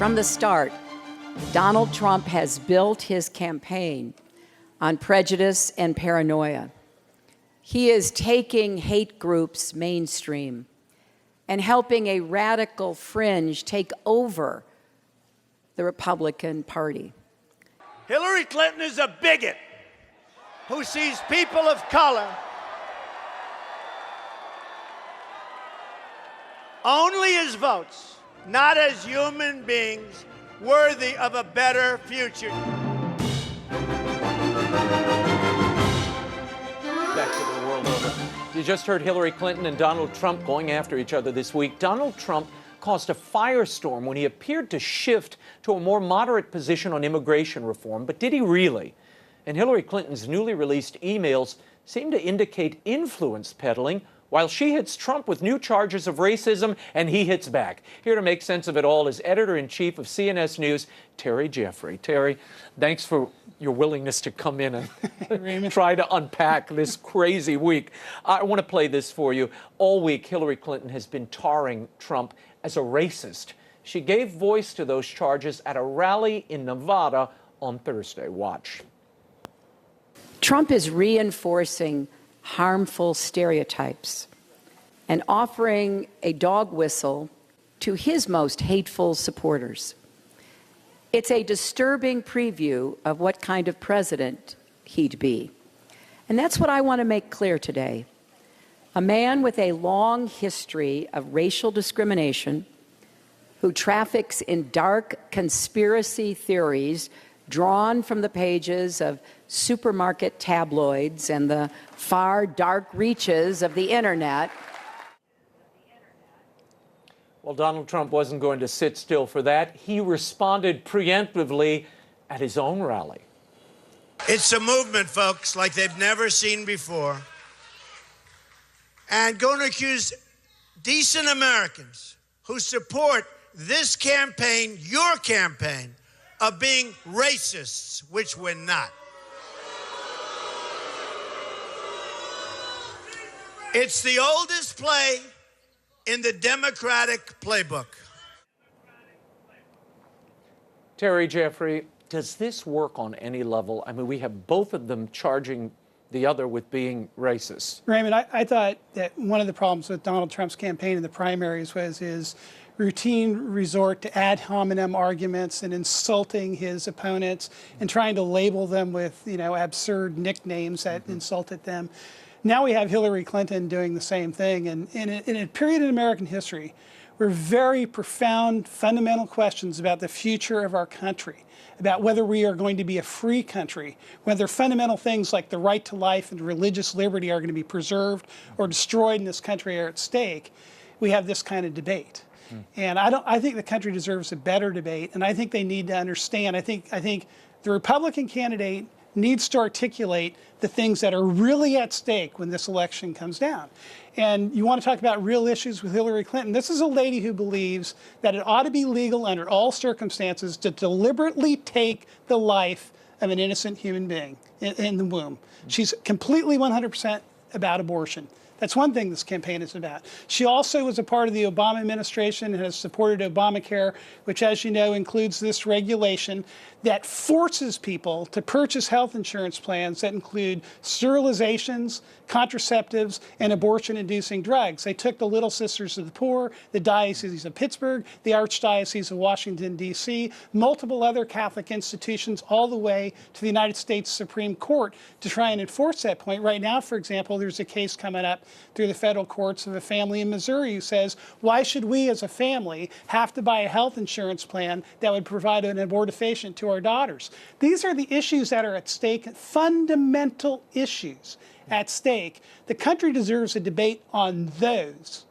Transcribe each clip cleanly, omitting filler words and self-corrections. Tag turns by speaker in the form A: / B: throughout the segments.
A: From the start, Donald Trump has built his campaign on prejudice and paranoia. He is taking hate groups mainstream and helping a radical fringe take over the Republican Party.
B: Hillary Clinton is a bigot who sees people of color only as votes, not as human beings worthy of a better future.
C: Back to the world over. You just heard Hillary Clinton and Donald Trump going after each other this week. Donald Trump caused a firestorm when he appeared to shift to a more moderate position on immigration reform. But did he really? And Hillary Clinton's newly released emails seem to indicate influence peddling, while she hits Trump with new charges of racism and he hits back. Here to make sense of it all is editor-in-chief of CNS News, Terry Jeffrey. Terry, thanks for your willingness to come in and try to unpack this crazy week. I want to play this for you. All week, Hillary Clinton has been tarring Trump as a racist. She gave voice to those charges at a rally in Nevada on Thursday. Watch.
A: Trump is reinforcing harmful stereotypes and offering a dog whistle to his most hateful supporters. It's a disturbing preview of what kind of president he'd be. And that's what I want to make clear today. A man with a long history of racial discrimination, who traffics in dark conspiracy theories drawn from the pages of supermarket tabloids and the far dark reaches of the internet.
C: Well, Donald Trump wasn't going to sit still for that. He responded preemptively at his own rally.
B: It's a movement, folks, like they've never seen before. And going to accuse decent Americans who support this campaign, your campaign, of being racists, which we're not. It's the oldest play in the Democratic playbook.
C: Terry Jeffrey, does this work on any level? I mean, we have both of them charging the other with being racist.
D: Raymond, I thought that one of the problems with Donald Trump's campaign in the primaries was his routine resort to ad hominem arguments and insulting his opponents and trying to label them with, absurd nicknames that insulted them. Now we have Hillary Clinton doing the same thing. And in a period in American history where very profound, fundamental questions about the future of our country, about whether we are going to be a free country, whether fundamental things like the right to life and religious liberty are going to be preserved or destroyed in this country are at stake, we have this kind of debate. And I think the country deserves a better debate, and I think they need to understand. I think the Republican candidate needs to articulate the things that are really at stake when this election comes down. And you want to talk about real issues with Hillary Clinton. This is a lady who believes that it ought to be legal under all circumstances to deliberately take the life of an innocent human being in the womb. She's completely 100% about abortion. That's one thing this campaign is about. She also was a part of the Obama administration and has supported Obamacare, which, as you know, includes this regulation that forces people to purchase health insurance plans that include sterilizations, contraceptives, and abortion-inducing drugs. They took the Little Sisters of the Poor, the Diocese of Pittsburgh, the Archdiocese of Washington, D.C., multiple other Catholic institutions, all the way to the United States Supreme Court to try and enforce that point. Right now, for example, there's a case coming up through the federal courts of a family in Missouri who says, why should we as a family have to buy a health insurance plan that would provide an abortifacient to our daughters? These are the issues that are at stake, fundamental issues at stake. The country deserves a debate on those.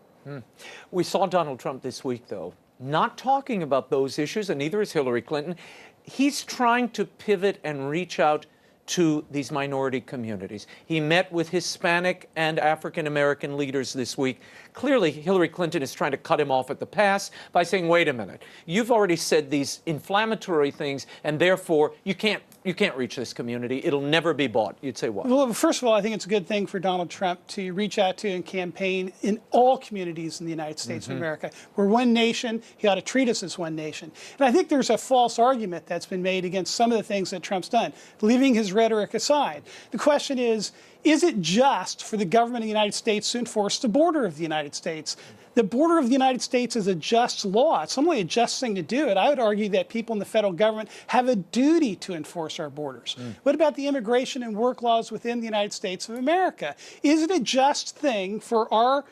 C: We saw Donald Trump this week, though, not talking about those issues, and neither is Hillary Clinton. He's trying to pivot and reach out to these minority communities. He met with Hispanic and African-American leaders this week. Clearly, Hillary Clinton is trying to cut him off at the pass by saying, wait a minute, you've already said these inflammatory things, and therefore you can't you can't reach this community. It'll never be bought. You'd say what?
D: Well, first of all, I think it's a good thing for Donald Trump to reach out to and campaign in all communities in the United States of America. We're one nation. He ought to treat us as one nation. And I think there's a false argument that's been made against some of the things that Trump's done, leaving his rhetoric aside. The question is it just for the government of the United States to enforce the border of the United States? The border of the United States is a just law. It's only a just thing to do it. I would argue that people in the federal government have a duty to enforce our borders. What about the immigration and work laws within the United States of America? Is it a just thing for our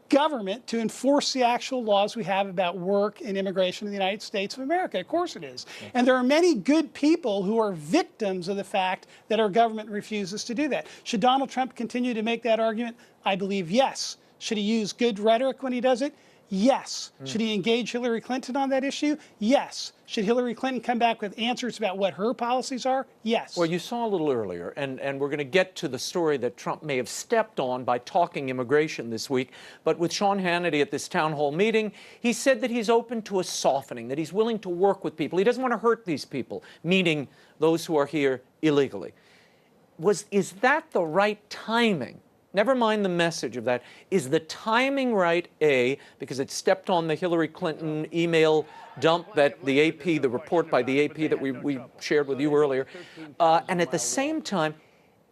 D: government to enforce the actual laws we have about work and immigration in the United States of America? Of course it is. And there are many good people who are victims of the fact that our government refuses to do that. Should Donald Trump continue to make that argument? I believe yes. Should he use good rhetoric when he does it? Yes. Should he engage Hillary Clinton on that issue? Yes. Should Hillary Clinton come back with answers about what her policies are? Yes.
C: Well, you saw a little earlier, and we're going to get to the story that Trump may have stepped on by talking immigration this week. But with Sean Hannity at this town hall meeting, he said that he's open to a softening, that he's willing to work with people. He doesn't want to hurt these people, meaning those who are here illegally. Is that the right timing? Never mind the message of that. Is the timing right, A, because it stepped on the Hillary Clinton email dump that the AP, the report by the AP that we shared with you earlier, and at the same time,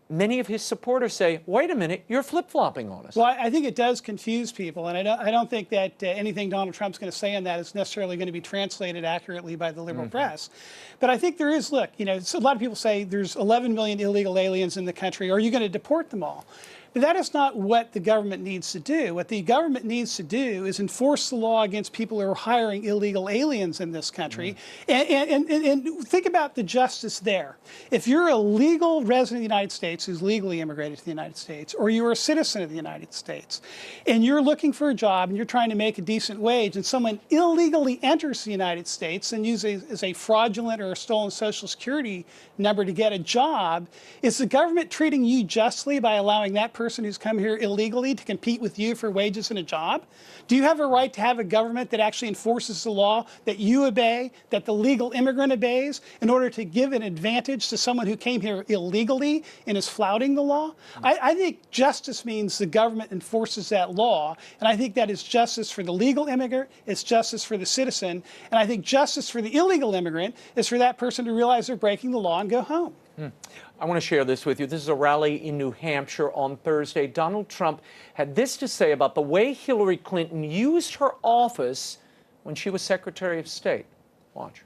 C: many of his supporters say, wait a minute, you're flip-flopping on us.
D: Well, I think it does confuse people, and I don't think that anything Donald Trump's going to say on that is necessarily going to be translated accurately by the liberal press. But I think there is, look, so a lot of people say there's 11 million illegal aliens in the country. Are you going to deport them all? But that is not what the government needs to do. What the government needs to do is enforce the law against people who are hiring illegal aliens in this country. And think about the justice there. If you're a legal resident of the United States who's legally immigrated to the United States, or you're a citizen of the United States, and you're looking for a job and you're trying to make a decent wage, and someone illegally enters the United States and uses a fraudulent or a stolen Social Security number to get a job, is the government treating you justly by allowing that person who's come here illegally to compete with you for wages and a job? Do you have a right to have a government that actually enforces the law that you obey, that the legal immigrant obeys, in order to give an advantage to someone who came here illegally and is flouting the law? I think justice means the government enforces that law, and I think that is justice for the legal immigrant, it's justice for the citizen, and I think justice for the illegal immigrant is for that person to realize they're breaking the law and go home.
C: I want to share this with you. This is a rally in New Hampshire on Thursday. Donald Trump had this to say about the way Hillary Clinton used her office when she was Secretary of State. Watch.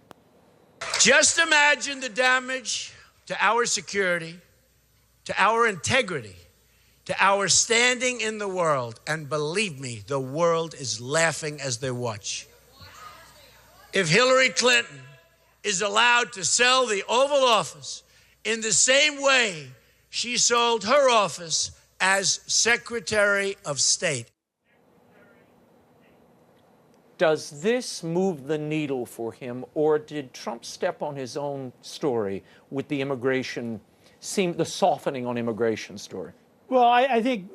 B: Just imagine the damage to our security, to our integrity, to our standing in the world. And believe me, the world is laughing as they watch. If Hillary Clinton is allowed to sell the Oval Office in the same way she sold her office as Secretary of State.
C: Does this move the needle for him, or did Trump step on his own story with the immigration, the softening on immigration story?
D: Well, I think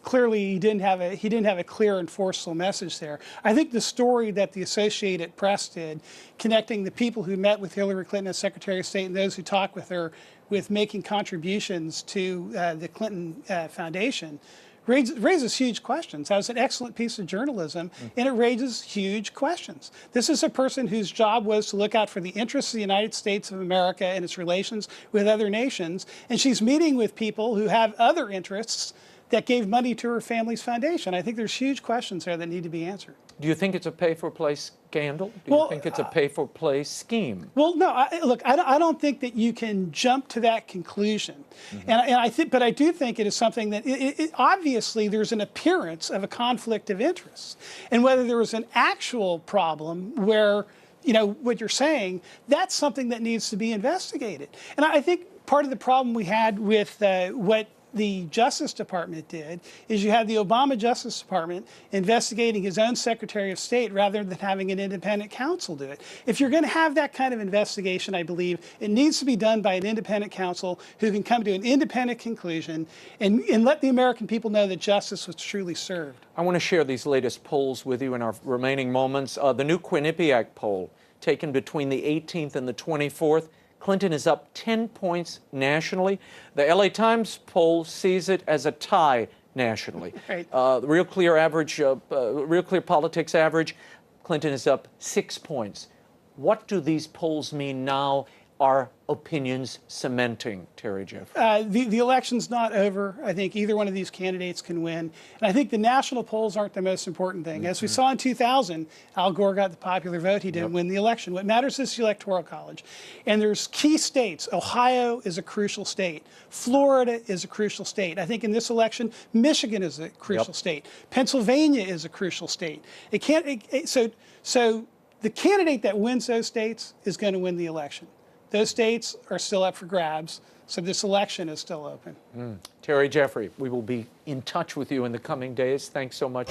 D: clearly he didn't have a clear and forceful message there. I think the story that the Associated Press did, connecting the people who met with Hillary Clinton as Secretary of State and those who talked with her, with making contributions to the Clinton Foundation, raises huge questions. That was an excellent piece of journalism, and it raises huge questions. This is a person whose job was to look out for the interests of the United States of America and its relations with other nations, and she's meeting with people who have other interests that gave money to her family's foundation. I think there's huge questions there that need to be answered.
C: Do you think it's a pay-for-play scandal? Do you think it's a pay-for-play scheme?
D: Well, no. Look, I don't think that you can jump to that conclusion, but I do think it is something that obviously there's an appearance of a conflict of interest, and whether there was an actual problem where, what you're saying, that's something that needs to be investigated. And I think part of the problem we had with what the Justice Department did is you had the Obama Justice Department investigating his own Secretary of State rather than having an independent counsel do it. If you're going to have that kind of investigation, I believe it needs to be done by an independent counsel who can come to an independent conclusion and let the American people know that justice was truly served.
C: I want to share these latest polls with you in our remaining moments. The new Quinnipiac poll, taken between the 18th and the 24th, Clinton is up 10 points nationally. The LA Times poll sees it as a tie nationally.
D: Right.
C: Real Clear average, Real Clear Politics average, Clinton is up 6 points. What do these polls mean now? Are opinions cementing, Terry Jeffrey?
D: The election's not over. I think either one of these candidates can win. And I think the national polls aren't the most important thing. As we saw in 2000, Al Gore got the popular vote. He didn't win the election. What matters is the Electoral College. And there's key states. Ohio is a crucial state. Florida is a crucial state. I think in this election, Michigan is a crucial state. Pennsylvania is a crucial state. So the candidate that wins those states is going to win the election. Those states are still up for grabs, so this election is still open.
C: Terry Jeffrey, we will be in touch with you in the coming days. Thanks so much.